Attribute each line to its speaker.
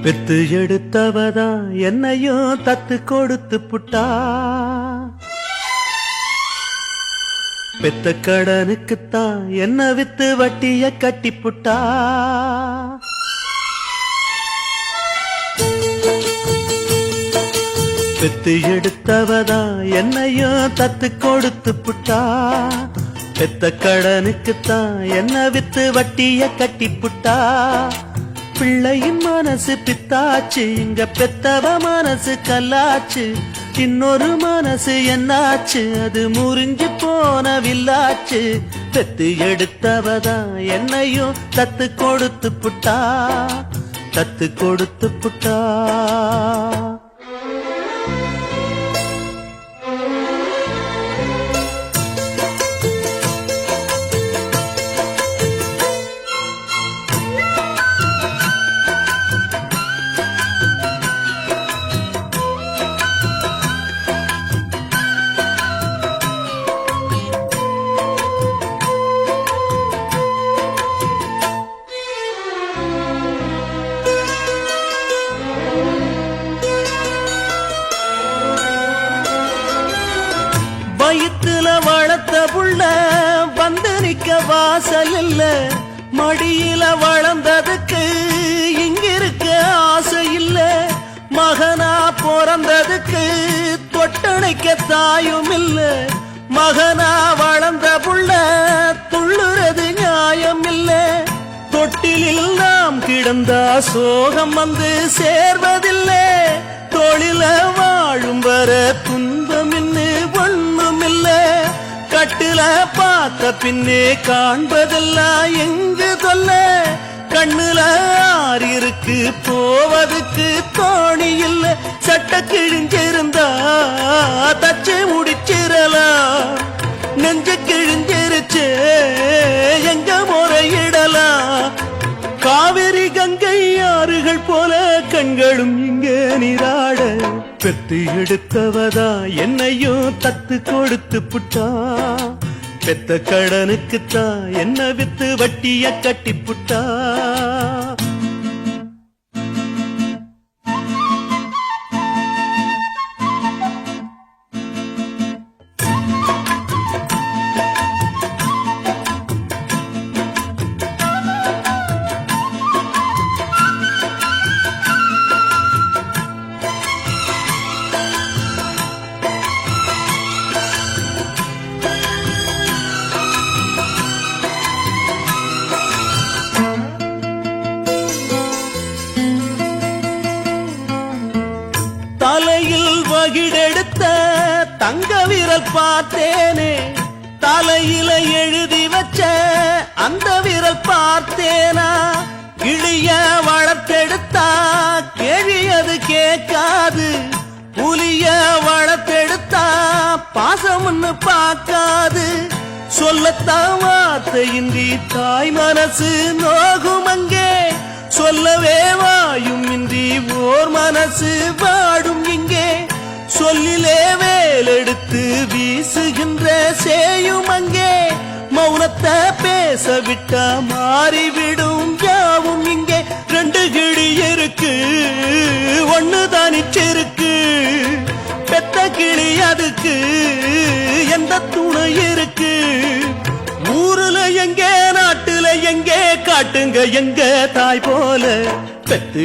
Speaker 1: பெத்து எடுத்தவதா என்னையும் தத்து கொடுத்து புட்டா, பெத்த கடனுக்குத்தான் என்ன வித்து வட்டிய கட்டி புட்டா. பெத்து எடுத்தவதா என்னையும் தத்து கொடுத்து புட்டா, பெத்த கடனுக்குத்தான் என்ன வித்து வட்டிய கட்டி புட்டா. பிள்ளையின் மனசு பித்தாச்சு, இங்க பெத்தவ மனசு கல்லாச்சு. இன்னொரு மனசு என்னாச்சு, அது முறிஞ்சு போன வில்லாச்சு. பெத்து எடுத்தவதான் என்னையும் தத்து கொடுத்து புட்டா, தத்து கொடுத்து புட்டா. வயிற்றுல வளர்த்த புள்ள வந்து நிக்க வாசல் இல்ல, மடியில வளர்ந்ததுக்கு இங்கிருக்க ஆசை இல்ல. மகனா பிறந்ததுக்கு தொட்டணைக்க தாயும் இல்ல, மகனா வளர்ந்த புள்ள துள்ளுறது நியாயம் இல்ல. தொட்டிலில் நாம் கிடந்தா சோகம் வந்து சேர்வதில்லை, தொழில வாழும் வர துன்பம் இன்னு ஒண்ணும் இல்ல. கட்டுல பார்த்த பின்னே காண்பதெல்லாம் எங்கு தொல்ல, கண்ணுல ஆறிருக்கு போவதுக்கு தோணி இல்ல. சட்ட கிழிஞ்சிருந்தா தச்சு முடிச்சிடலாம், நெஞ்சு கிழிஞ்சிருச்சு எங்க முறையிடலாம். காவிரி கங்கை ஆறுகள் போல கண்களும் இங்கே நீராட, பெத்து எடுத்தவதா என்னையும் தத்து கொடுத்து புட்டா. பெத்த கடனுக்குத்தான் என்ன வித்து வட்டிய கட்டி புட்டா. தலையில் வகிடெடுத்த தங்க விரல் பார்த்தேனே, தலையில எழுதி வச்ச அந்த விரல் பார்த்தேனா. கிளிய வளர்த்தெடுத்தா கேள்வி அது கேட்காது, புலிய வளர்த்தெடுத்தா பாசம்னு பார்க்காது. சொல்லத்தான் வார்த்தையின்றி தாய் மனசு நோகும் அங்கே, சொல்லவே வாயும் இன்றி ஓர் மனசு வாடும் இங்கே. சொல்லிலே வேலெடுத்து வீசுகின்ற சேயும் அங்கே, மௌனத்தை பேச விட்டா மாறிவிடும் யாவும் இங்கே. ரெண்டு கிளி இருக்கு ஒண்ணு தனிச்சிருக்கு, பெத்த கிளி அதுக்கு எந்த துணை இருக்கு. ஊருல எங்கே நாட்டுல எங்கே காட்டுங்க எங்க தாய் போல பெத்து